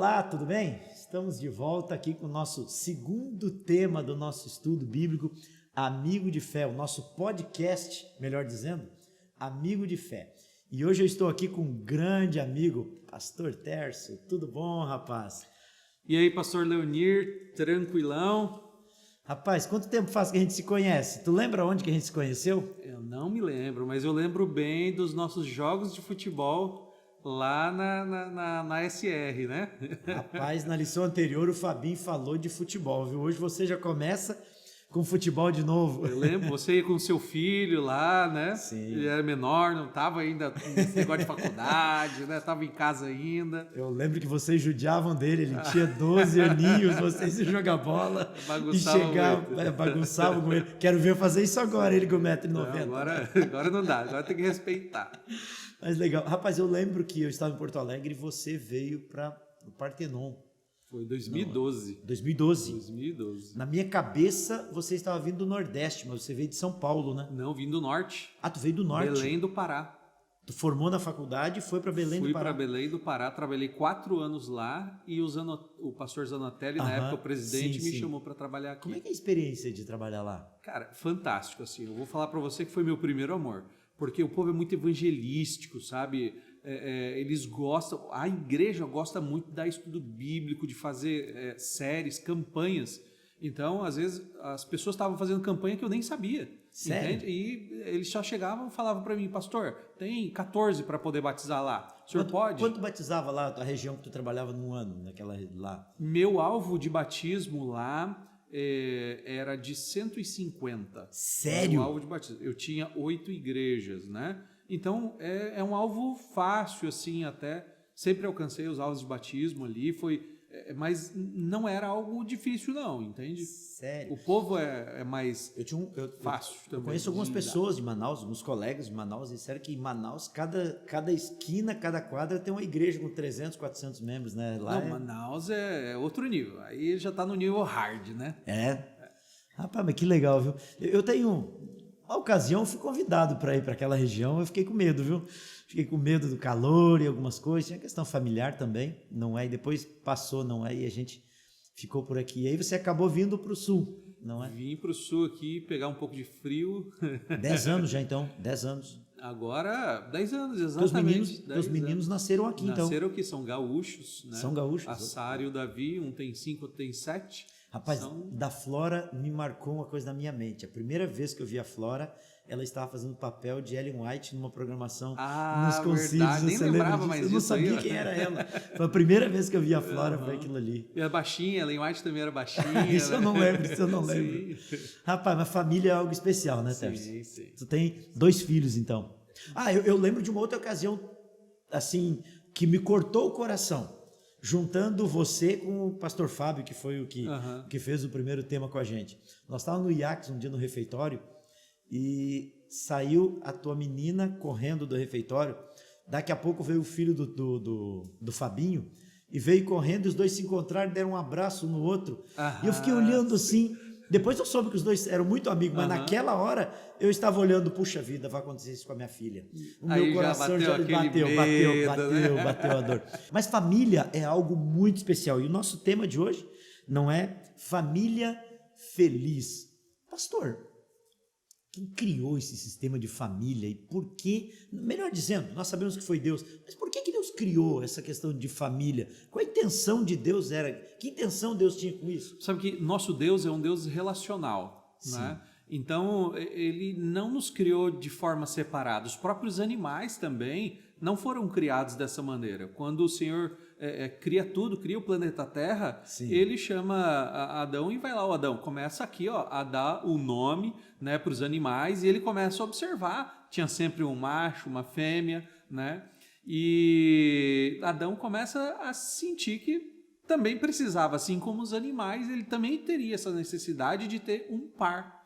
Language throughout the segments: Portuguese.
Olá, tudo bem? Estamos de volta aqui com o nosso segundo tema do nosso estudo bíblico, Amigo de Fé, o nosso podcast, melhor dizendo, Amigo de Fé. E hoje eu estou aqui com um grande amigo, Pastor Tércio. Tudo bom, rapaz? E aí, Pastor Leonir, tranquilão? Rapaz, quanto tempo faz que a gente se conhece? Tu lembra onde que a gente se conheceu? Eu não me lembro, mas eu lembro bem dos nossos jogos de futebol lá na SR, né? Rapaz, na lição anterior o Fabinho falou de futebol, viu? Hoje você já começa com futebol de novo. Eu lembro, você ia com seu filho lá, né? Sim. Ele era menor, não estava ainda nesse negócio de faculdade, né? Estava em casa ainda. Eu lembro que vocês judiavam dele, ele tinha 12 aninhos, vocês iam jogar bola e chegavam, bagunçavam com ele. Quero ver eu fazer isso agora, ele com 1,90 m. Agora não dá, agora tem que respeitar. Mas legal. Rapaz, eu lembro que eu estava em Porto Alegre e você veio para o Partenon. Foi 2012. 2012. 2012. Na minha cabeça, você estava vindo do Nordeste, mas você veio de São Paulo, né? Não, vim do Norte. Ah, tu veio do Norte? Belém do Pará. Tu formou na faculdade e foi para Belém do Pará? Fui para Belém do Pará, trabalhei 4 anos lá e o pastor Zanotelli, na época o presidente, me chamou para trabalhar aqui. Como é que é a experiência de trabalhar lá? Cara, fantástico, assim. Eu vou falar para você que foi meu primeiro amor, porque o povo é muito evangelístico, sabe? Eles gostam, a igreja gosta muito de dar estudo bíblico, de fazer séries, campanhas. Então, às vezes, as pessoas estavam fazendo campanha que eu nem sabia. Sério? Entende? E eles só chegavam e falavam para mim, pastor, tem 14 para poder batizar lá. O senhor pode? Quanto batizava lá a região que tu trabalhava num ano, naquela lá? Meu alvo de batismo lá era de 150. Sério? O alvo de batismo. Eu tinha 8 igrejas, né? Então, é um alvo fácil, assim, até. Sempre alcancei os alvos de batismo ali, mas não era algo difícil, não, entende? Sério? O povo é mais fácil. Eu conheço algumas pessoas de Manaus, alguns colegas de Manaus, disseram que em Manaus, cada esquina, cada quadra tem uma igreja com 300, 400 membros, né? Lá Manaus é outro nível. Aí já tá no nível hard, né? Rapaz, mas que legal, viu? Eu tenho... Uma ocasião eu fui convidado para ir para aquela região, eu fiquei com medo, viu? Fiquei com medo do calor e algumas coisas, tinha questão familiar também, não é? E depois passou, não é? E a gente ficou por aqui. E aí você acabou vindo para o sul, não é? Vim para o sul aqui, pegar um pouco de frio. 10 anos já então, 10 anos. Agora, 10 anos, exatamente. Teus meninos nasceram aqui então. Nasceram aqui, são gaúchos, né? São gaúchos. A Sara e o Davi, um tem 5, outro tem 7. Rapaz, da Flora me marcou uma coisa na minha mente. A primeira vez que eu vi a Flora, ela estava fazendo o papel de Ellen White numa programação nos concílios. Nem lembrava mais disso. Eu não sabia quem era ela. Foi a primeira vez que eu vi a Flora, foi aquilo ali. E a baixinha, Ellen White também era baixinha. Isso eu não lembro. Rapaz, mas família é algo especial, né, Tércio? Sim. Tu tem 2 filhos, então. Eu lembro de uma outra ocasião, assim, que me cortou o coração. Juntando você com o pastor Fábio, que foi o que fez o primeiro tema com a gente. Nós estávamos no IACS um dia no refeitório e saiu a tua menina correndo do refeitório. Daqui a pouco veio o filho do Fabinho e veio correndo, e os dois se encontraram, deram um abraço um no outro. E eu fiquei olhando assim. Depois eu soube que os dois eram muito amigos, mas naquela hora eu estava olhando, puxa vida, vai acontecer isso com a minha filha. O meu coração já bateu a dor. Mas família é algo muito especial. E o nosso tema de hoje não é família feliz. Pastor, quem criou esse sistema de família e por que, melhor dizendo, nós sabemos que foi Deus, mas por que Deus criou essa questão de família? Qual a intenção de Deus era? Que intenção Deus tinha com isso? Sabe que nosso Deus é um Deus relacional, né? Então, ele não nos criou de forma separada. Os próprios animais também não foram criados dessa maneira. Quando o Senhor cria tudo, cria o planeta Terra, ele chama Adão e vai lá, o Adão começa aqui a dar o nome, né, para os animais, e ele começa a observar. Tinha sempre um macho, uma fêmea, né? E Adão começa a sentir que também precisava, assim como os animais, ele também teria essa necessidade de ter um par.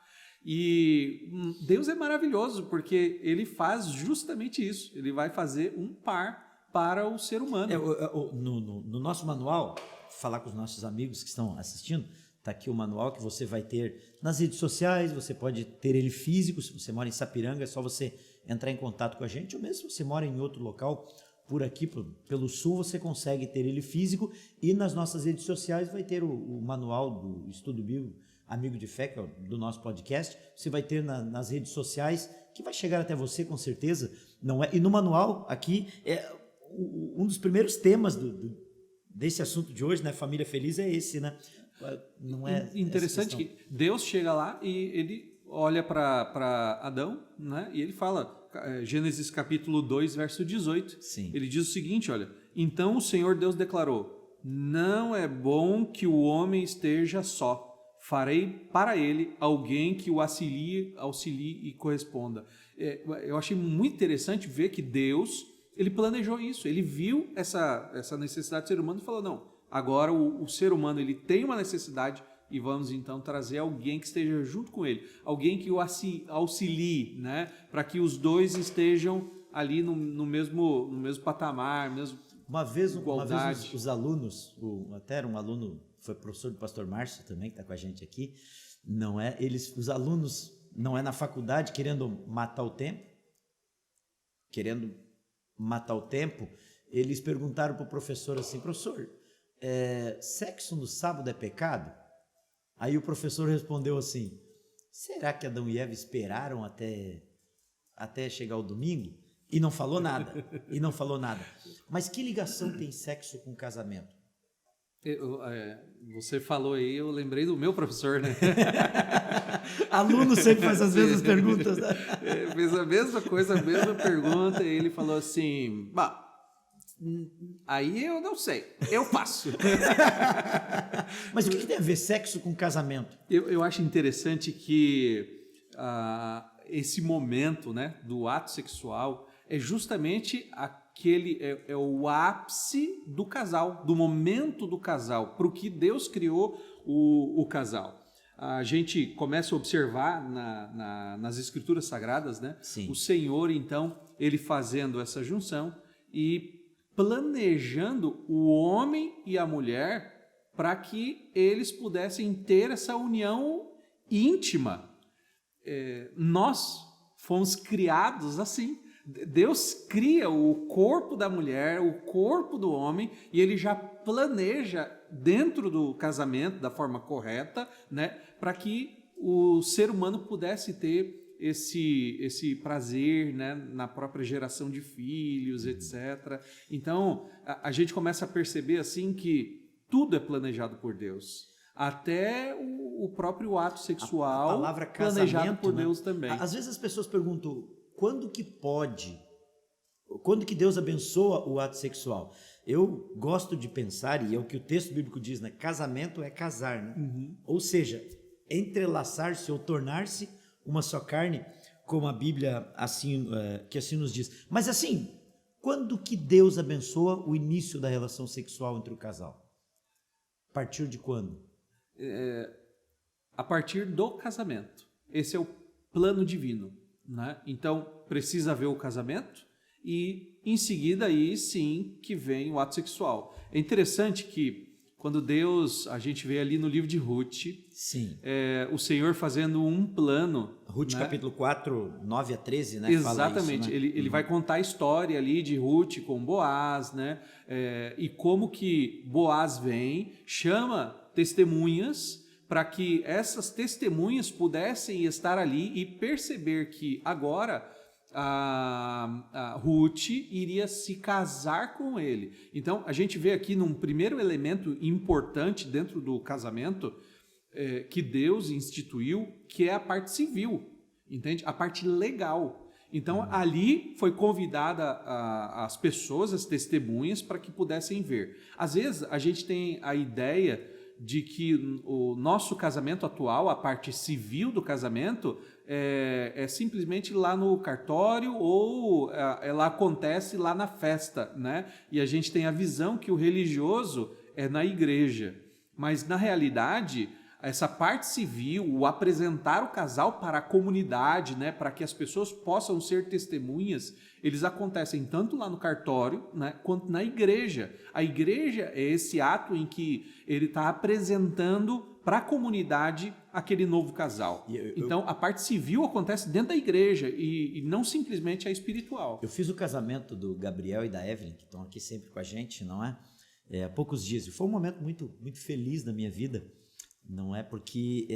E Deus é maravilhoso porque ele faz justamente isso. Ele vai fazer um par para o ser humano. No nosso manual, falar com os nossos amigos que estão assistindo, está aqui o manual que você vai ter nas redes sociais, você pode ter ele físico. Se você mora em Sapiranga, é só você entrar em contato com a gente, ou mesmo se você mora em outro local, por aqui, pelo sul, você consegue ter ele físico, e nas nossas redes sociais vai ter o manual do Estudo Bíblico Amigo de Fé, que é do nosso podcast. Você vai ter nas redes sociais, que vai chegar até você com certeza. Não é? E no manual aqui, um dos primeiros temas desse assunto de hoje, né? Família feliz, é esse, né? Não é interessante que Deus chega lá e ele olha para Adão, né? E ele fala, Gênesis capítulo 2, verso 18. Sim. Ele diz o seguinte, olha: então o Senhor Deus declarou: não é bom que o homem esteja só. Farei para ele alguém que o auxilie e corresponda. Eu achei muito interessante ver que Deus, ele planejou isso. Ele viu essa necessidade do ser humano e falou: não, agora o ser humano ele tem uma necessidade e vamos então trazer alguém que esteja junto com ele, alguém que o auxilie, né, para que os dois estejam ali no mesmo patamar, uma vez igualdade. Os alunos, até era um aluno, foi professor do pastor Márcio também, que está com a gente aqui, os alunos, não é na faculdade, querendo matar o tempo, eles perguntaram para o professor assim: professor, sexo no sábado é pecado? Aí o professor respondeu assim: será que Adão e Eva esperaram até chegar o domingo? E não falou nada. Mas que ligação tem sexo com casamento? Você falou aí, eu lembrei do meu professor, né? Aluno sempre faz as mesmas perguntas, né? Fez a mesma coisa, a mesma pergunta, e ele falou assim: bah, aí eu não sei, eu faço. Mas o que tem a ver sexo com casamento? Eu acho interessante que esse momento, né, do ato sexual é justamente é o ápice do casal, do momento do casal, para o que Deus criou o casal. A gente começa a observar nas Escrituras Sagradas, né? Sim. O Senhor, então, ele fazendo essa junção e planejando o homem e a mulher para que eles pudessem ter essa união íntima. Nós fomos criados assim. Deus cria o corpo da mulher, o corpo do homem, e ele já planeja dentro do casamento da forma correta, né, para que o ser humano pudesse ter esse prazer, né, na própria geração de filhos, etc. Então, a gente começa a perceber assim que tudo é planejado por Deus. Até o próprio ato sexual, a palavra planejado por né? Deus também. Às vezes as pessoas perguntam: quando que Deus abençoa o ato sexual? Eu gosto de pensar, e é o que o texto bíblico diz, né? Casamento é casar, né? Uhum. Ou seja, entrelaçar-se ou tornar-se uma só carne, como a Bíblia que assim nos diz. Mas assim, quando que Deus abençoa o início da relação sexual entre o casal? A partir de quando? A partir do casamento. Esse é o plano divino, né? Então, precisa haver o casamento e, em seguida, aí sim que vem o ato sexual. É interessante que, quando a gente vê ali no livro de Ruth, sim. O Senhor fazendo um plano. Ruth, né? Capítulo 4, 9 a 13, né? Exatamente. Fala isso, né? Ele vai contar a história ali de Ruth com Boaz, né? E como que Boaz vem, chama testemunhas para que essas testemunhas pudessem estar ali e perceber que agora a Ruth iria se casar com ele. Então, a gente vê aqui num primeiro elemento importante dentro do casamento que Deus instituiu, que é a parte civil, entende? A parte legal. Então, ali foi convidada as pessoas, as testemunhas, para que pudessem ver. Às vezes, a gente tem a ideia de que o nosso casamento atual, a parte civil do casamento, é simplesmente lá no cartório ou ela acontece lá na festa, né? E a gente tem a visão que o religioso é na igreja. Mas, na realidade, essa parte civil, o apresentar o casal para a comunidade, né, para que as pessoas possam ser testemunhas, eles acontecem tanto lá no cartório, né, quanto na igreja. A igreja é esse ato em que ele está apresentando para a comunidade aquele novo casal. Então, a parte civil acontece dentro da igreja e não simplesmente a espiritual. Eu fiz o casamento do Gabriel e da Evelyn, que estão aqui sempre com a gente, não é? Há poucos dias. E foi um momento muito, muito feliz da minha vida, não é? Porque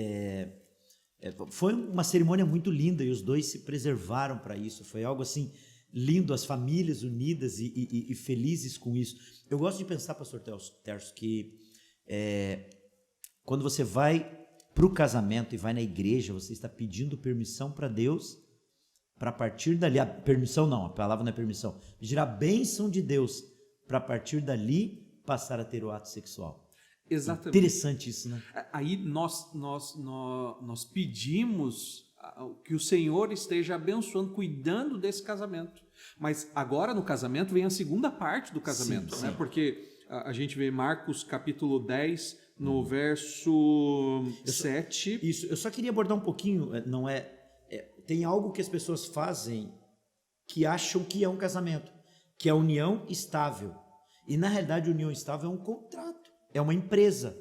foi uma cerimônia muito linda e os dois se preservaram para isso. Foi algo assim lindo, as famílias unidas e felizes com isso. Eu gosto de pensar, pastor Terço, que quando você vai para o casamento e vai na igreja, você está pedindo permissão para Deus, para partir dali, a permissão não, a palavra não é permissão, pedir a bênção de Deus, para partir dali passar a ter o ato sexual. Exatamente. Interessante isso, né? Aí nós pedimos que o Senhor esteja abençoando, cuidando desse casamento. Mas agora no casamento vem a segunda parte do casamento, né? Porque a gente vê Marcos capítulo 10, no verso 7. Isso, eu só queria abordar um pouquinho, tem algo que as pessoas fazem que acham que é um casamento, que é a união estável. E na realidade a união estável é um contrato, é uma empresa.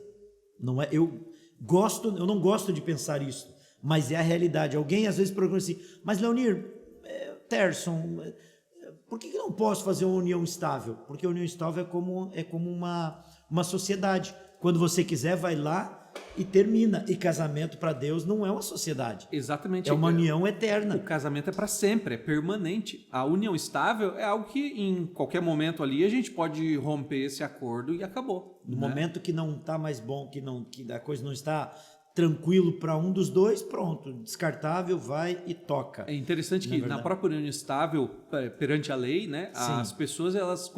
Não é, eu não gosto de pensar isso, mas é a realidade. Alguém às vezes pergunta assim, mas Leonir, Terson, por que não posso fazer uma união estável? Porque a união estável é como uma sociedade. Quando você quiser, vai lá e termina. E casamento para Deus não é uma sociedade. Exatamente. É uma união eterna. O casamento é para sempre, é permanente. A união estável é algo que em qualquer momento ali a gente pode romper esse acordo e acabou. No momento que não está mais bom, que a coisa não está tranquilo para um dos dois, pronto, descartável, vai e toca. É interessante que na própria união estável, perante a lei, né, as pessoas elas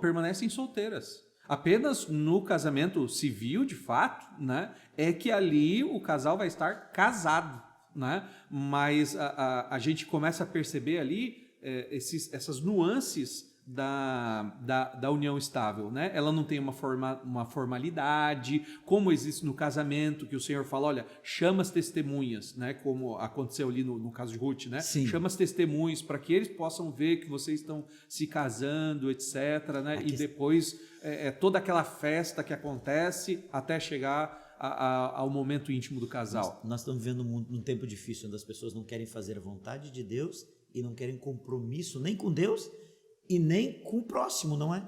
permanecem solteiras. Apenas no casamento civil, de fato, né, é que ali o casal vai estar casado, né? Mas a gente começa a perceber ali essas nuances da união estável, né? Ela não tem uma formalidade, como existe no casamento, que o Senhor fala, olha, chama as testemunhas, né? Como aconteceu ali no caso de Ruth, né? Sim. Chama as testemunhas para que eles possam ver que vocês estão se casando, etc., né? E depois toda aquela festa que acontece até chegar ao momento íntimo do casal. Nós estamos vivendo num tempo difícil, onde as pessoas não querem fazer a vontade de Deus e não querem compromisso nem com Deus e nem com o próximo, não é?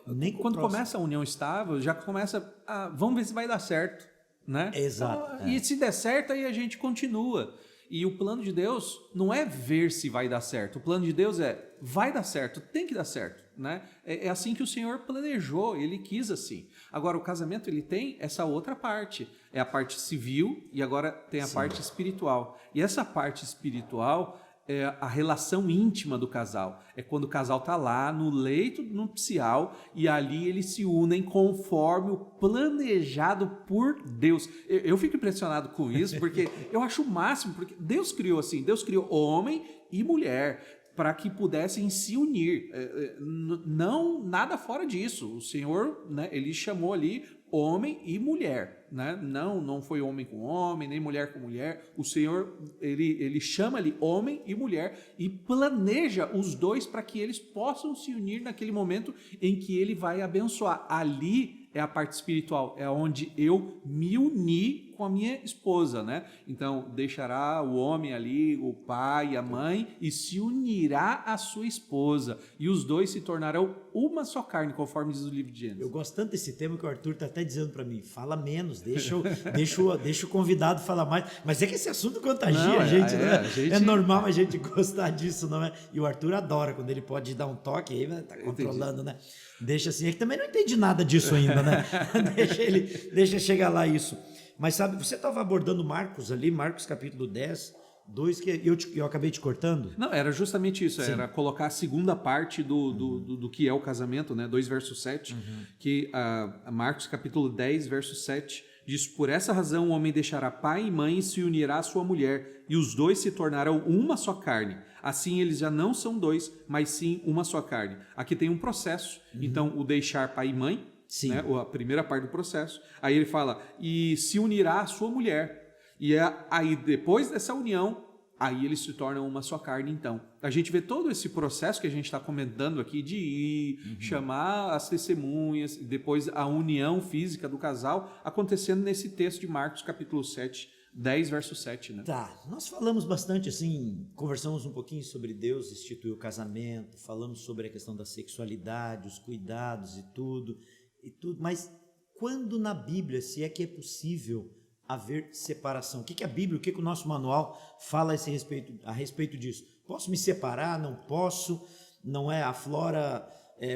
Nem com Quando o próximo. começa a união estável, já começa vamos ver se vai dar certo, né? Exato. Então, e se der certo, aí a gente continua. E o plano de Deus não é ver se vai dar certo. O plano de Deus vai dar certo, tem que dar certo, né? É assim que o Senhor planejou, Ele quis assim. Agora, o casamento, ele tem essa outra parte. É a parte civil e agora tem a parte espiritual. E essa parte espiritual é a relação íntima do casal. É quando o casal está lá no leito nupcial e ali eles se unem conforme o planejado por Deus. Eu fico impressionado com isso porque eu acho o máximo, porque Deus criou assim, Deus criou homem e mulher para que pudessem se unir. Não nada fora disso. O Senhor, né, ele chamou ali homem e mulher, né? Não foi homem com homem, nem mulher com mulher. O Senhor, ele chama ali homem e mulher e planeja os dois para que eles possam se unir naquele momento em que ele vai abençoar. Ali é a parte espiritual, é onde eu me uni com a minha esposa, né? Então, deixará o homem ali, o pai, a mãe, e se unirá à sua esposa. E os dois se tornarão uma só carne, conforme diz o livro de Gênesis. Eu gosto tanto desse tema que o Arthur está até dizendo para mim, fala menos, deixa o convidado falar mais. Mas é que esse assunto contagia a gente, né? É normal a gente gostar disso, não é? E o Arthur adora, quando ele pode dar um toque, aí tá controlando, né? Deixa assim, é que também não entendi nada disso ainda, né? deixa chegar lá isso. Mas sabe, você estava abordando Marcos ali, Marcos capítulo 10, 2, que eu acabei te cortando. Não, era justamente isso, era colocar a segunda parte do que é o casamento, né? 2 verso 7, que Marcos capítulo 10, verso 7, diz, por essa razão o homem deixará pai e mãe e se unirá à sua mulher, e os dois se tornarão uma só carne. Assim eles já não são dois, mas sim uma só carne. Aqui tem um processo, então o deixar pai e mãe, né, a primeira parte do processo. Aí ele fala, e se unirá à sua mulher. E aí depois dessa união, aí eles se tornam uma só carne então. A gente vê todo esse processo que a gente está comentando aqui de ir, chamar as testemunhas, depois a união física do casal acontecendo nesse texto de Marcos capítulo 7, 10, verso 7, né? Tá, nós falamos bastante assim, conversamos um pouquinho sobre Deus instituir o casamento, falamos sobre a questão da sexualidade, os cuidados e tudo, mas quando na Bíblia, se é que é possível haver separação? O que a Bíblia, o que o nosso manual fala a respeito disso? Posso me separar? Não posso? Não é a Flora...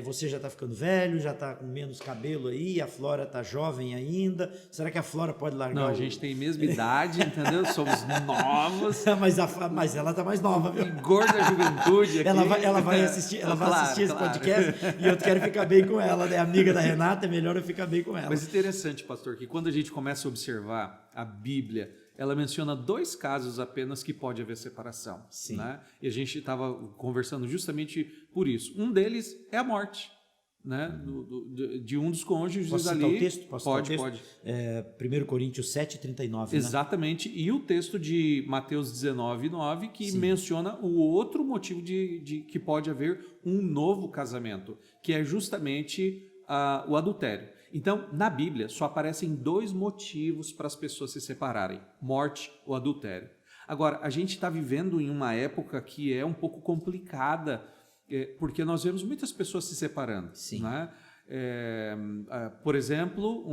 você já está ficando velho, já está com menos cabelo aí, a Flora está jovem ainda. Será que a Flora pode largar? Não, a gente tem a mesma idade, entendeu? Somos novos. mas ela está mais nova, viu? Vigor da juventude aqui. Ela vai assistir, assistir esse podcast e eu quero ficar bem com ela, né? Amiga da Renata, é melhor eu ficar bem com ela. Mas interessante, pastor, que quando a gente começa a observar a Bíblia, ela menciona 2 casos apenas que pode haver separação. Sim. Né? E a gente estava conversando justamente por isso. Um deles é a morte, né? De um dos cônjuges. Posso ali. Citar o texto? Pode. 1 Coríntios 7:39. Exatamente. Né? E o texto de Mateus 19:9 que Sim. menciona o outro motivo de que pode haver um novo casamento, que é justamente o adultério. Então, na Bíblia, só aparecem 2 motivos para as pessoas se separarem: morte ou adultério. Agora, a gente está vivendo em uma época que é um pouco complicada, porque nós vemos muitas pessoas se separando. Sim. Né? Por exemplo,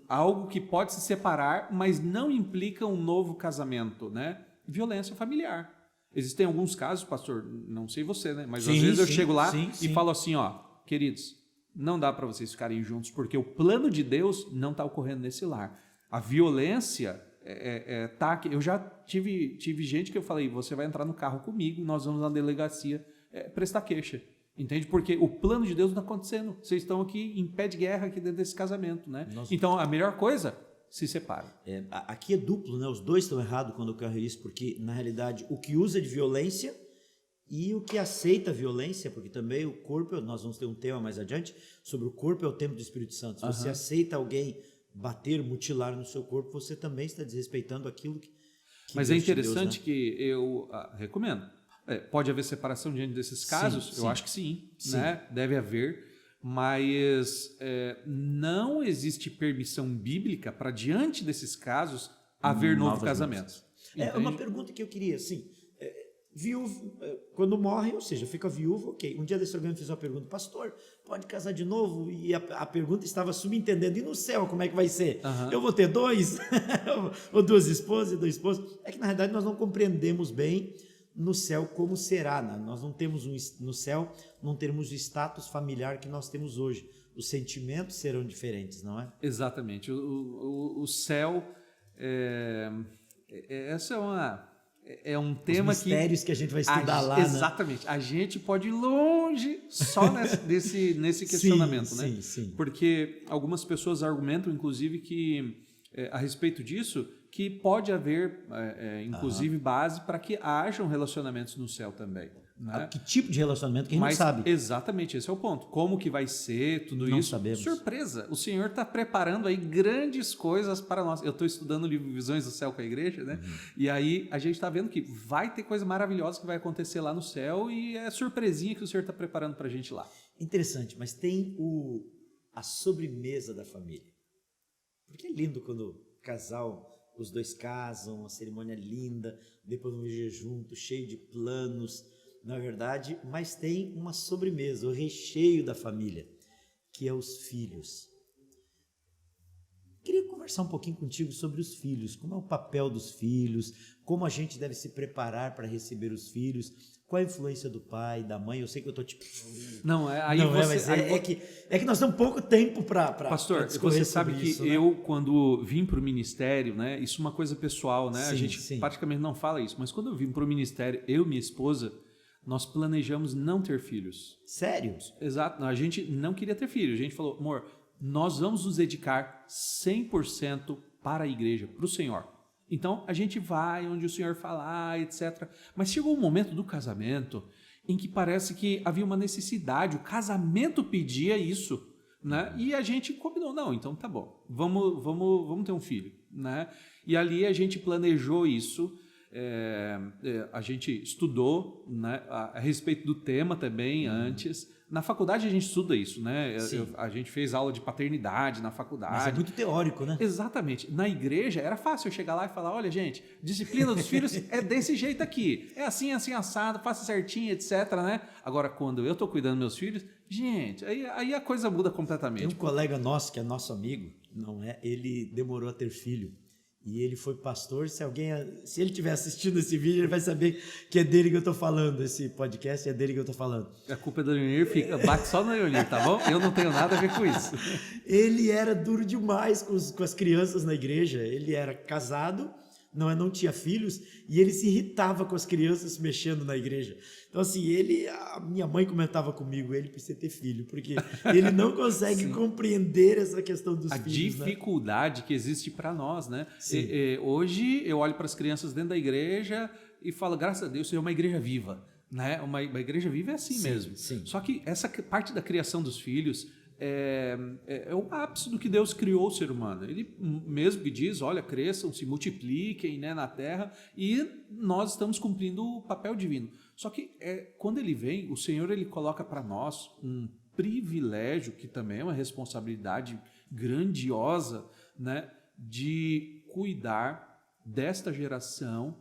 algo que pode se separar, mas não implica um novo casamento, né? Violência familiar. Existem alguns casos, pastor, não sei você, né? Mas às vezes eu chego lá e falo assim, ó, queridos, não dá para vocês ficarem juntos, porque o plano de Deus não está ocorrendo nesse lar. A violência tá aqui. Eu já tive gente que eu falei, você vai entrar no carro comigo, nós vamos na delegacia prestar queixa. Entende? Porque o plano de Deus não está acontecendo. Vocês estão aqui em pé de guerra aqui dentro desse casamento, né? Então, a melhor coisa, se separa. Aqui é duplo, né? Os dois estão errados quando ocorre isso, porque, na realidade, o que usa de violência e o que aceita a violência, porque também o corpo, nós vamos ter um tema mais adiante, sobre o corpo é o templo do Espírito Santo. Se você aceita alguém bater, mutilar no seu corpo, você também está desrespeitando aquilo que Mas Deus é interessante, né? que eu recomendo. Pode haver separação diante desses casos? Sim. Eu acho que sim. Né? Deve haver. Mas não existe permissão bíblica para, diante desses casos, haver novo casamento. Uma pergunta que eu queria, assim, viúvo, quando morre, ou seja, fica viúvo, ok. Um dia desse alguém me fez uma pergunta, pastor, pode casar de novo? E a pergunta estava subentendendo, e no céu, como é que vai ser? Eu vou ter 2? Ou 2 esposas e 2 esposos? É que, na realidade, nós não compreendemos bem no céu como será, né? Nós não temos no céu, não teremos o status familiar que nós temos hoje. Os sentimentos serão diferentes, não é? Exatamente. O céu, essa é um tema os mistérios que a gente vai estudar lá. Exatamente. Né? A gente pode ir longe só nesse questionamento, né? Sim. Porque algumas pessoas argumentam, inclusive, que a respeito disso, que pode haver, inclusive, base para que hajam relacionamentos no céu também. Né? Que tipo de relacionamento que a gente não sabe? Exatamente, esse é o ponto. Como que vai ser tudo não isso? Sabemos. Surpresa! O Senhor está preparando aí grandes coisas para nós. Eu estou estudando o livro Visões do Céu com a igreja, né? E aí a gente está vendo que vai ter coisa maravilhosa que vai acontecer lá no céu e é surpresinha que o Senhor está preparando para a gente lá. Interessante, mas tem a sobremesa da família. Porque é lindo quando o casal... Os 2 casam, uma cerimônia linda, depois um dia junto, cheio de planos, na verdade, mas tem uma sobremesa, o recheio da família, que é os filhos. Queria conversar um pouquinho contigo sobre os filhos, como é o papel dos filhos, como a gente deve se preparar para receber os filhos, qual a influência do pai, da mãe. Eu sei que eu estou tipo... É que nós temos pouco tempo para Pastor, você sabe que isso, né? Eu, quando vim para o ministério, né, isso é uma coisa pessoal, né? A gente praticamente não fala isso, mas quando eu vim para o ministério, eu e minha esposa, nós planejamos não ter filhos. Sério? Exato. A gente não queria ter filhos. A gente falou, amor, nós vamos nos dedicar 100% para a igreja, para o Senhor. Então, a gente vai onde o Senhor falar, etc. Mas chegou um momento do casamento em que parece que havia uma necessidade, o casamento pedia isso, né? E a gente combinou, não, então tá bom, vamos ter um filho, né? E ali a gente planejou isso, a gente estudou, né, a respeito do tema também antes, Na faculdade a gente estuda isso, né? A gente fez aula de paternidade na faculdade. Mas é muito teórico, né? Exatamente. Na igreja era fácil eu chegar lá e falar, olha, gente, disciplina dos filhos é desse jeito aqui. É assim, assim, assado, faça certinho, etc, né? Agora, quando eu tô cuidando dos meus filhos, gente, aí a coisa muda completamente. Tem um colega nosso, que é nosso amigo, não é? Ele demorou a ter filho. E ele foi pastor. Se ele estiver assistindo esse vídeo, ele vai saber que é dele que eu tô falando. Esse podcast é dele que eu tô falando. A culpa é do Leonir, bate só no Leonir, tá bom? Eu não tenho nada a ver com isso. Ele era duro demais com as crianças na igreja. Ele era casado, não tinha filhos, e ele se irritava com as crianças mexendo na igreja. Então, assim, a minha mãe comentava comigo, ele precisa ter filho, porque ele não consegue compreender essa questão dos filhos. A dificuldade, né, que existe para nós, né? Sim. Hoje eu olho para as crianças dentro da igreja e falo, graças a Deus, isso é uma igreja viva, né? Uma igreja viva é assim mesmo. Sim. Só que essa parte da criação dos filhos é o ápice do que Deus criou o ser humano. Ele mesmo que diz, olha, cresçam, se multipliquem, né, na terra, e nós estamos cumprindo o papel divino. Só que quando ele vem, o Senhor ele coloca para nós um privilégio, que também é uma responsabilidade grandiosa, né, de cuidar desta geração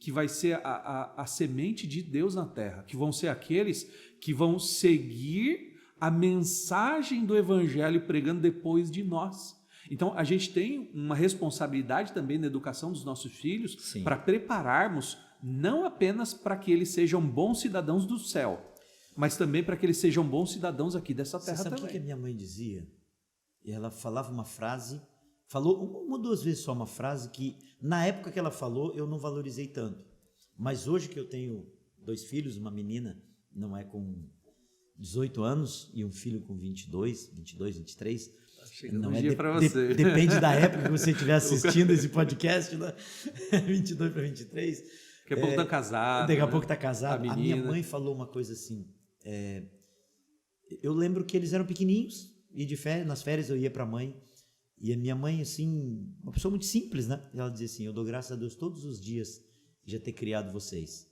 que vai ser a semente de Deus na terra, que vão ser aqueles que vão seguir a mensagem do evangelho pregando depois de nós. Então, a gente tem uma responsabilidade também na educação dos nossos filhos para prepararmos não apenas para que eles sejam bons cidadãos do céu, mas também para que eles sejam bons cidadãos aqui dessa terra também. Você sabe o que a minha mãe dizia? Ela falava uma frase, falou uma ou duas vezes só uma frase que, na época que ela falou, eu não valorizei tanto. Mas hoje que eu tenho 2 filhos, uma menina, não é com 18 anos e um filho com 22, 23. Não é para você. Depende da época que você estiver assistindo esse podcast, né? 22 para 23. Daqui a pouco está casado. Daqui a pouco está casado. A minha mãe falou uma coisa assim. Eu lembro que eles eram pequenininhos e nas férias eu ia para a mãe. E a minha mãe, assim, uma pessoa muito simples, né? Ela dizia assim, eu dou graças a Deus todos os dias de já ter criado vocês.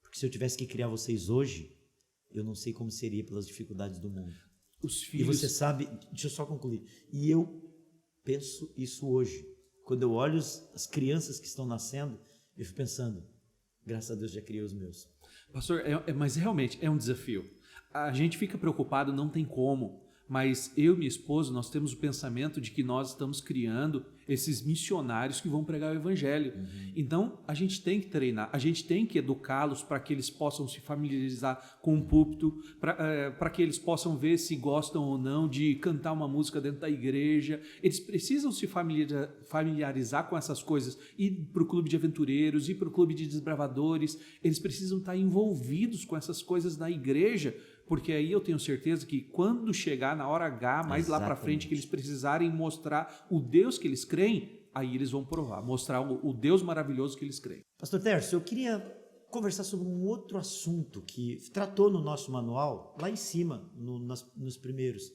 Porque se eu tivesse que criar vocês hoje, eu não sei como seria pelas dificuldades do mundo. Os filhos... E você sabe, deixa eu só concluir, e eu penso isso hoje. Quando eu olho as crianças que estão nascendo, eu fico pensando, graças a Deus já criei os meus. Pastor, mas realmente é um desafio. A gente fica preocupado, não tem como, mas eu e minha esposa, nós temos o pensamento de que nós estamos criando esses missionários que vão pregar o evangelho. Então, a gente tem que treinar, a gente tem que educá-los para que eles possam se familiarizar com o púlpito, para que eles possam ver se gostam ou não de cantar uma música dentro da igreja. Eles precisam se familiarizar com essas coisas, ir para o clube de aventureiros, ir para o clube de desbravadores. Eles precisam estar envolvidos com essas coisas na igreja, porque aí eu tenho certeza que quando chegar na hora H, mais lá para frente, que eles precisarem mostrar o Deus que eles creem, aí eles vão provar, mostrar o Deus maravilhoso que eles creem. Pastor Tércio, eu queria conversar sobre um outro assunto que tratou no nosso manual, lá em cima, nos primeiros.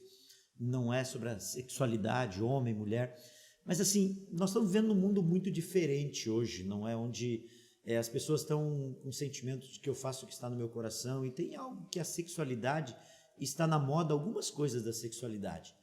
Não é sobre a sexualidade, homem, mulher, mas assim, nós estamos vivendo num mundo muito diferente hoje, não é? Onde as pessoas estão com sentimentos de que eu faço o que está no meu coração, e tem algo que a sexualidade está na moda, algumas coisas da sexualidade.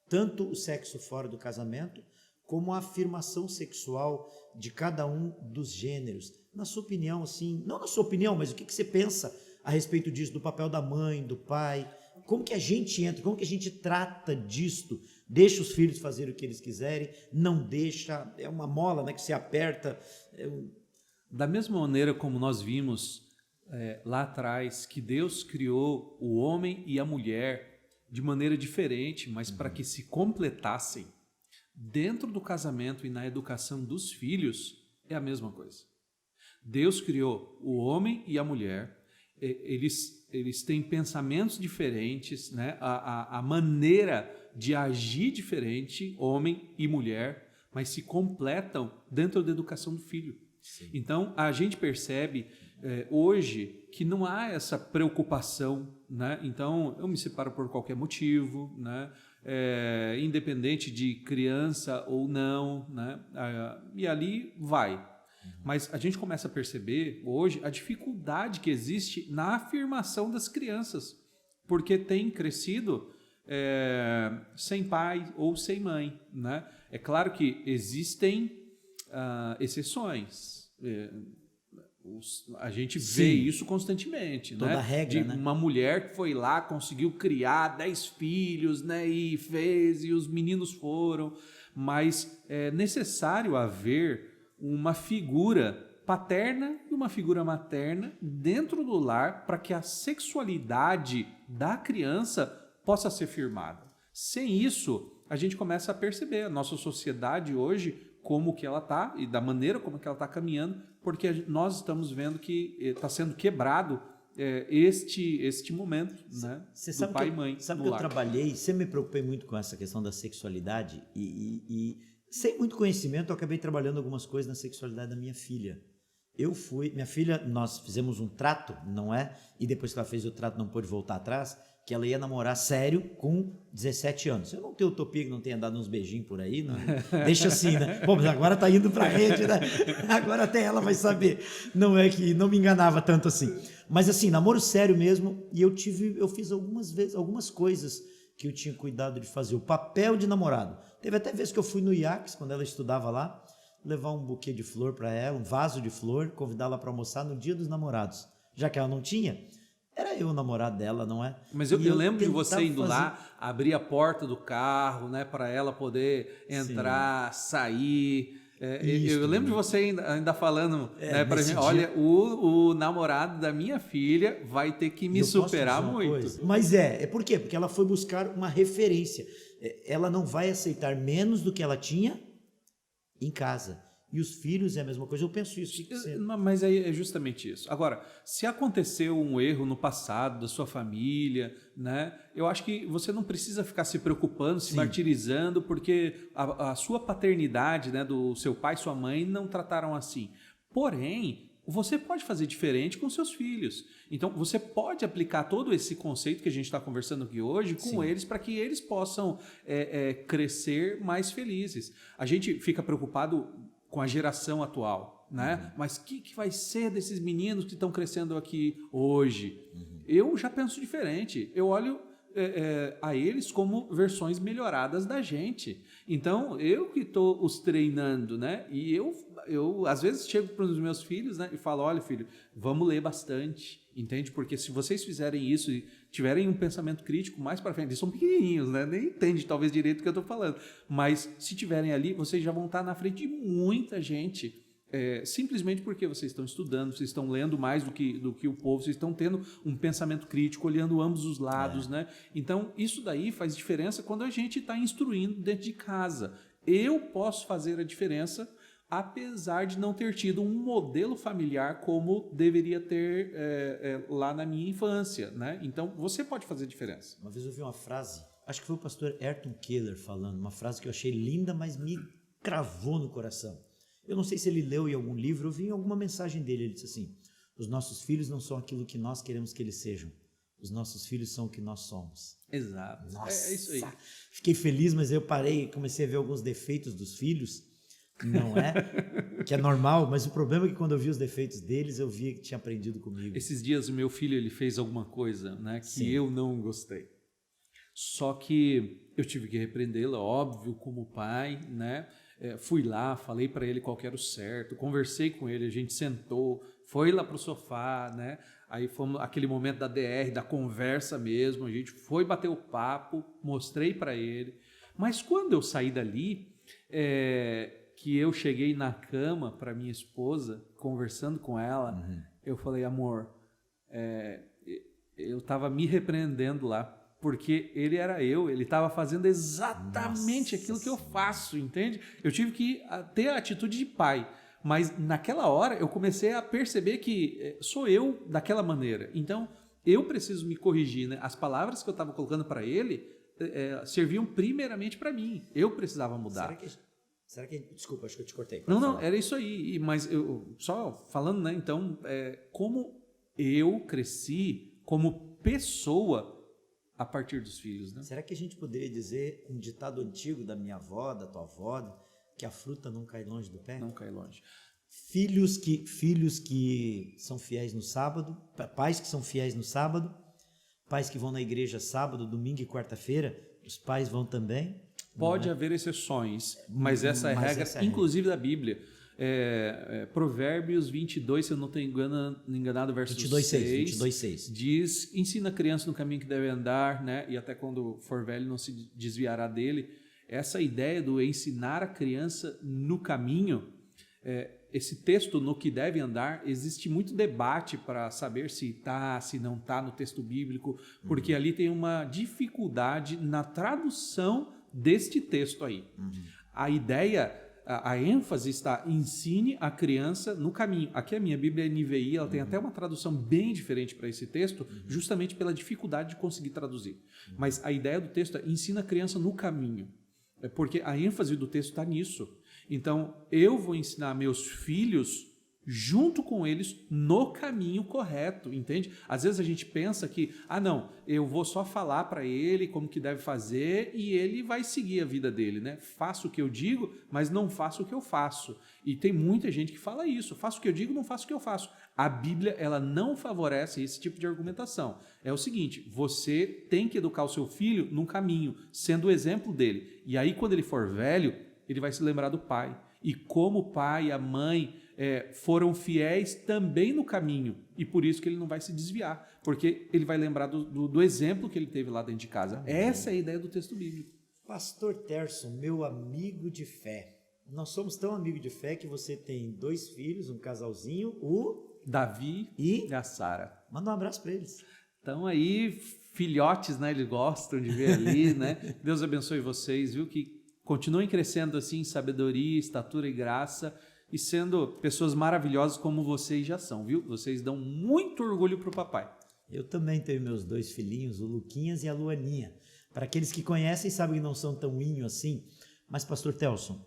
Tanto o sexo fora do casamento, como a afirmação sexual de cada um dos gêneros. Na sua opinião, assim, não na sua opinião, mas o que você pensa a respeito disso, do papel da mãe, do pai? Como que a gente entra, como que a gente trata disto? Deixa os filhos fazerem o que eles quiserem, não deixa, é uma mola, né, que se aperta. Da mesma maneira como nós vimos lá atrás que Deus criou o homem e a mulher de maneira diferente, mas para que se completassem, dentro do casamento e na educação dos filhos, é a mesma coisa. Deus criou o homem e a mulher, eles têm pensamentos diferentes, né? A maneira de agir diferente, homem e mulher, mas se completam dentro da educação do filho. Sim. Então, a gente percebe hoje que não há essa preocupação, né? Então, eu me separo por qualquer motivo, né? Independente de criança ou não, né? E ali vai. Mas a gente começa a perceber hoje a dificuldade que existe na afirmação das crianças. porque tem crescido sem pai ou sem mãe, né? É claro que existem exceções. A gente vê isso constantemente, toda né? regra, né? Uma mulher que foi lá, conseguiu criar 10 filhos, né? E fez, e os meninos foram. Mas é necessário haver uma figura paterna e uma figura materna dentro do lar para que a sexualidade da criança possa ser firmada. Sem isso, a gente começa a perceber a nossa sociedade hoje, como que ela está e da maneira como que ela está caminhando, porque nós estamos vendo que está sendo quebrado este momento, né, do pai e mãe. Sabe que eu trabalhei, sempre me preocupei muito com essa questão da sexualidade e sem muito conhecimento eu acabei trabalhando algumas coisas na sexualidade da minha filha. Minha filha, nós fizemos um trato, não é? E depois que ela fez o trato não pôde voltar atrás, que ela ia namorar sério com 17 anos. Eu não tenho utopia que não tenha dado uns beijinhos por aí, não, deixa assim, né? Bom, mas agora tá indo pra rede, né? Agora até ela vai saber. Não é que não me enganava tanto assim. Mas assim, namoro sério mesmo, e eu fiz algumas coisas que eu tinha cuidado de fazer. O papel de namorado. Teve até vez que eu fui no IACS, quando ela estudava lá, levar um buquê de flor para ela, um vaso de flor, convidá-la para almoçar no Dia dos Namorados. Já que ela não tinha, era eu o namorado dela, não é? Mas eu lembro de você indo lá, abrir a porta do carro, né, para ela poder entrar, sair. Eu lembro de você ainda falando, né, para gente, olha, o namorado da minha filha vai ter que me superar muito. Mas por quê? Porque ela foi buscar uma referência. Ela não vai aceitar menos do que ela tinha em casa. E os filhos é a mesma coisa. Eu penso isso. Mas é justamente isso. Agora, se aconteceu um erro no passado da sua família, né, eu acho que você não precisa ficar se preocupando, se martirizando, porque a sua paternidade, né, do seu pai e sua mãe não trataram assim. Porém, você pode fazer diferente com seus filhos. Então, você pode aplicar todo esse conceito que a gente está conversando aqui hoje com eles para que eles possam crescer mais felizes. A gente fica preocupado com a geração atual, né? Mas o que vai ser desses meninos que estão crescendo aqui hoje? Eu já penso diferente. Eu olho a eles como versões melhoradas da gente. Então, eu que estou os treinando, né? E eu às vezes chego para os meus filhos, né, e falo, olha, filho, vamos ler bastante, entende? Porque se vocês fizerem isso e tiverem um pensamento crítico mais para frente, eles são pequenininhos, né? Nem entendem talvez direito o que eu estou falando, mas se tiverem ali, vocês já vão estar na frente de muita gente, simplesmente porque vocês estão estudando, vocês estão lendo mais do que o povo, vocês estão tendo um pensamento crítico, olhando ambos os lados, né? Então, isso daí faz diferença quando a gente está instruindo dentro de casa. Eu posso fazer a diferença apesar de não ter tido um modelo familiar como deveria ter lá na minha infância, né? Então, você pode fazer diferença. Uma vez eu ouvi uma frase, acho que foi o pastor Ayrton Keller falando, uma frase que eu achei linda, mas me cravou no coração. Eu não sei se ele leu em algum livro, eu vi em alguma mensagem dele, ele disse assim, os nossos filhos não são aquilo que nós queremos que eles sejam, os nossos filhos são o que nós somos. Exato. Nossa, é isso aí. Fiquei feliz, mas eu parei, comecei a ver alguns defeitos dos filhos, não é? Que é normal, mas o problema é que quando eu vi os defeitos deles, eu via que tinha aprendido comigo. Esses dias o meu filho ele fez alguma coisa, né, que eu não gostei. Só que eu tive que repreendê-lo, óbvio, como pai, né? Fui lá, falei para ele qual que era o certo, conversei com ele, a gente sentou, foi lá pro sofá, né? Aí fomos aquele momento da DR, da conversa mesmo, a gente foi bater o papo, mostrei para ele. Mas quando eu saí dali, que eu cheguei na cama para minha esposa, conversando com ela, eu falei, amor, eu estava me repreendendo lá, porque ele era ele estava fazendo exatamente aquilo que eu faço, entende? Eu tive que ter a atitude de pai, mas naquela hora eu comecei a perceber que sou eu daquela maneira, então eu preciso me corrigir, né? As palavras que eu estava colocando para ele serviam primeiramente para mim, eu precisava mudar. Será que... Desculpa, acho que eu te cortei. Não, era isso aí. Mas eu só falando, né? Então, como eu cresci como pessoa a partir dos filhos, né? Será que a gente poderia dizer um ditado antigo da minha avó, da tua avó, que a fruta não cai longe do pé? Não cai longe. Filhos que são fiéis no sábado, pais que são fiéis no sábado, pais que vão na igreja sábado, domingo e quarta-feira, os pais vão também? Pode haver exceções, mas essa é a regra, inclusive da Bíblia. Provérbios 22, se eu não estou enganado, verso 22:6 diz, ensina a criança no caminho que deve andar, né? E até quando for velho não se desviará dele. Essa ideia do ensinar a criança no caminho, esse texto no que deve andar, existe muito debate para saber se está, se não está no texto bíblico, porque ali tem uma dificuldade na tradução deste texto aí. A ideia, a ênfase está, ensine a criança no caminho. Aqui a minha Bíblia NVI, ela tem até uma tradução bem diferente para esse texto, justamente pela dificuldade de conseguir traduzir. Mas a ideia do texto é, ensina a criança no caminho. É porque a ênfase do texto está nisso. Então, eu vou ensinar meus filhos junto com eles no caminho correto, entende? Às vezes a gente pensa que, não, eu vou só falar para ele como que deve fazer e ele vai seguir a vida dele, né? Faço o que eu digo, mas não faço o que eu faço. E tem muita gente que fala isso, faço o que eu digo, não faço o que eu faço. A Bíblia, ela não favorece esse tipo de argumentação. É o seguinte, você tem que educar o seu filho num caminho, sendo o exemplo dele. E aí, quando ele for velho, ele vai se lembrar do pai. E como o pai e a mãe foram fiéis também no caminho. E por isso que ele não vai se desviar. Porque ele vai lembrar do exemplo que ele teve lá dentro de casa. Essa é a ideia do texto bíblico. Pastor Terson, meu amigo de fé. Nós somos tão amigos de fé que você tem 2 filhos, um casalzinho, o Davi e a Sara. Manda um abraço para eles. Então aí, filhotes, né? Eles gostam de ver ali, né? Deus abençoe vocês, viu? Que continuem crescendo assim em sabedoria, estatura e graça e sendo pessoas maravilhosas como vocês já são, viu? Vocês dão muito orgulho pro papai. Eu também tenho meus 2 filhinhos, o Luquinhas e a Luaninha. Para aqueles que conhecem, sabem que não são tão inho assim. Mas, pastor Terson,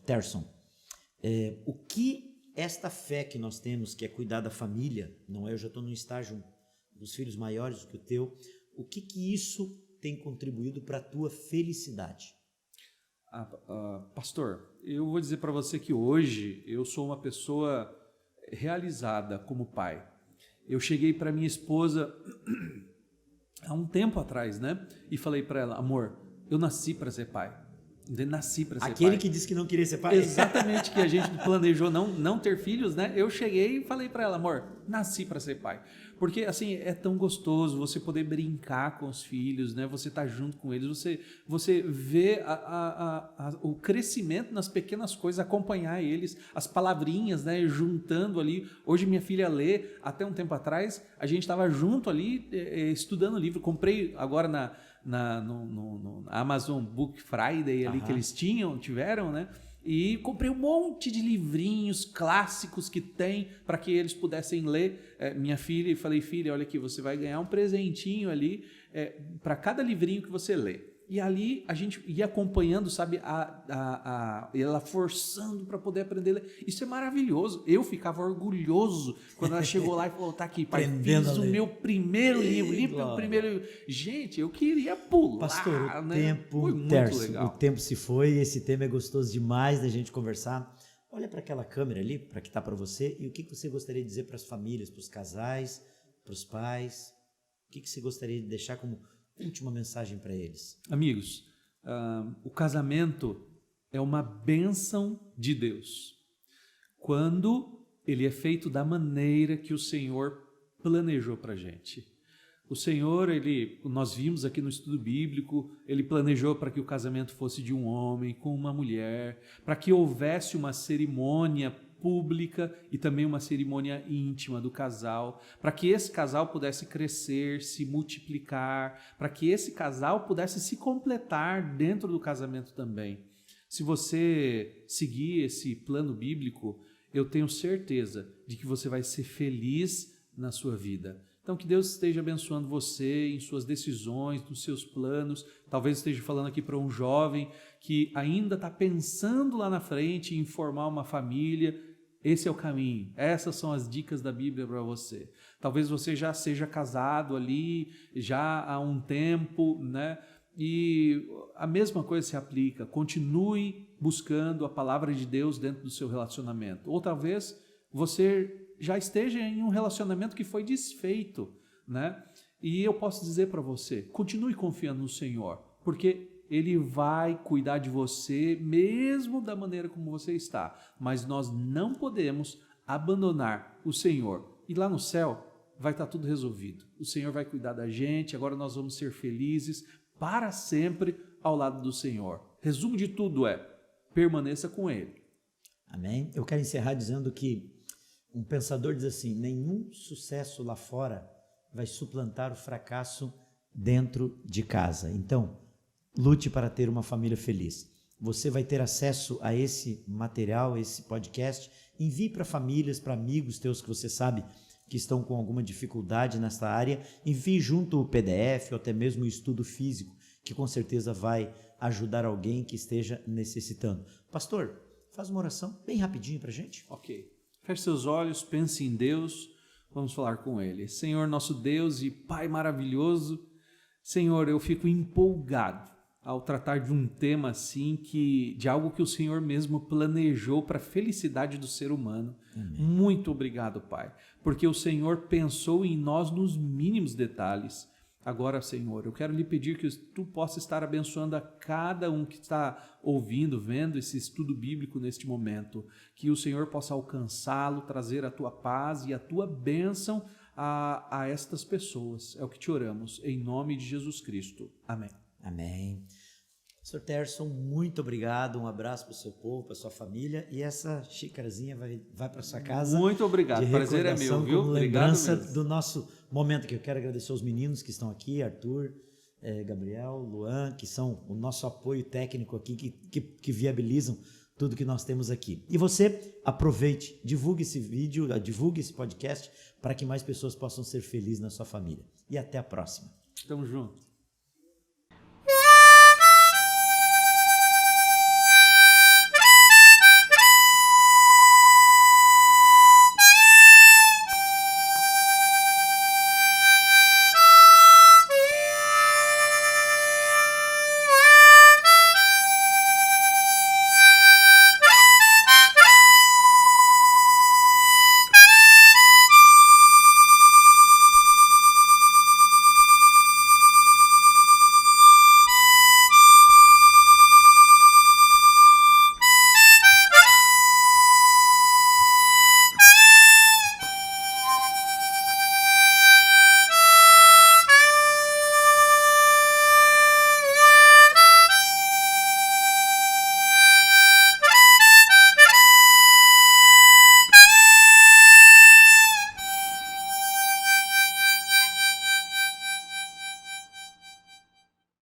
o que esta fé que nós temos, que é cuidar da família, não é? Eu já estou num estágio dos filhos maiores do que o teu. O que isso tem contribuído para a tua felicidade? Pastor, eu vou dizer para você que hoje eu sou uma pessoa realizada como pai. Eu cheguei para minha esposa há um tempo atrás, né? E falei para ela, amor, eu nasci para ser pai. Nasci para ser pai. Aquele que disse que não queria ser pai? Exatamente, que a gente planejou não ter filhos, né? Eu cheguei e falei para ela, amor, nasci para ser pai. Porque, assim, é tão gostoso você poder brincar com os filhos, né? Você tá junto com eles, você vê o crescimento nas pequenas coisas, acompanhar eles, as palavrinhas, né? Juntando ali. Hoje minha filha lê, até um tempo atrás, a gente estava junto ali, estudando livro. Comprei agora no Amazon Book Friday ali que eles tiveram, né? E comprei um monte de livrinhos clássicos que tem para que eles pudessem ler. Minha filha, e falei, filha, olha aqui, você vai ganhar um presentinho ali para cada livrinho que você lê. E ali a gente ia acompanhando, sabe, ela forçando para poder aprender a ler. Isso é maravilhoso. Eu ficava orgulhoso quando ela chegou lá e falou, tá aqui, pai, fiz o meu primeiro livro, li meu primeiro livro. Gente, eu queria pular. Pastor, o né? tempo, foi muito Terço, legal. O tempo se foi, esse tema é gostoso demais da gente conversar. Olha para aquela câmera ali, para que está para você, e o que você gostaria de dizer para as famílias, para os casais, para os pais? O que você gostaria de deixar como última mensagem para eles? Amigos, o casamento é uma bênção de Deus quando ele é feito da maneira que o Senhor planejou para a gente. O Senhor, nós vimos aqui no estudo bíblico, ele planejou para que o casamento fosse de um homem com uma mulher, para que houvesse uma cerimônia pública e também uma cerimônia íntima do casal, para que esse casal pudesse crescer, se multiplicar, para que esse casal pudesse se completar dentro do casamento também. Se você seguir esse plano bíblico, eu tenho certeza de que você vai ser feliz na sua vida. Então, que Deus esteja abençoando você em suas decisões, nos seus planos. Talvez esteja falando aqui para um jovem que ainda está pensando lá na frente em formar uma família. Esse é o caminho. Essas são as dicas da Bíblia para você. Talvez você já seja casado ali, já há um tempo, né? E a mesma coisa se aplica. Continue buscando a palavra de Deus dentro do seu relacionamento. Ou talvez você já esteja em um relacionamento que foi desfeito, né? E eu posso dizer para você, continue confiando no Senhor, porque Ele vai cuidar de você mesmo da maneira como você está. Mas nós não podemos abandonar o Senhor. E lá no céu vai estar tudo resolvido. O Senhor vai cuidar da gente, agora nós vamos ser felizes para sempre ao lado do Senhor. Resumo de tudo é, permaneça com Ele. Amém? Eu quero encerrar dizendo que um pensador diz assim, nenhum sucesso lá fora vai suplantar o fracasso dentro de casa. Então, lute para ter uma família feliz. Você vai ter acesso a esse material, esse podcast. Envie para famílias, para amigos teus que você sabe que estão com alguma dificuldade nessa área. Envie junto o PDF ou até mesmo o estudo físico, que com certeza vai ajudar alguém que esteja necessitando. Pastor, faz uma oração bem rapidinho para a gente. Ok. Feche seus olhos, pense em Deus. Vamos falar com Ele. Senhor, nosso Deus e Pai maravilhoso, Senhor, eu fico empolgado ao tratar de um tema assim, de algo que o Senhor mesmo planejou para a felicidade do ser humano. Amém. Muito obrigado, Pai, porque o Senhor pensou em nós nos mínimos detalhes. Agora, Senhor, eu quero lhe pedir que Tu possa estar abençoando a cada um que está ouvindo, vendo esse estudo bíblico neste momento, que o Senhor possa alcançá-lo, trazer a Tua paz e a Tua bênção a estas pessoas. É o que te oramos, em nome de Jesus Cristo. Amém. Amém. Pastor Terson, muito obrigado, um abraço para o seu povo, para a sua família, e essa xícarazinha vai para sua casa. Muito obrigado, prazer é meu, viu? Lembrança do nosso momento, que eu quero agradecer aos meninos que estão aqui, Arthur, Gabriel, Luan, que são o nosso apoio técnico aqui, que viabilizam tudo que nós temos aqui. E você, aproveite, divulgue esse vídeo, divulgue esse podcast, para que mais pessoas possam ser felizes na sua família. E até a próxima. Tamo junto.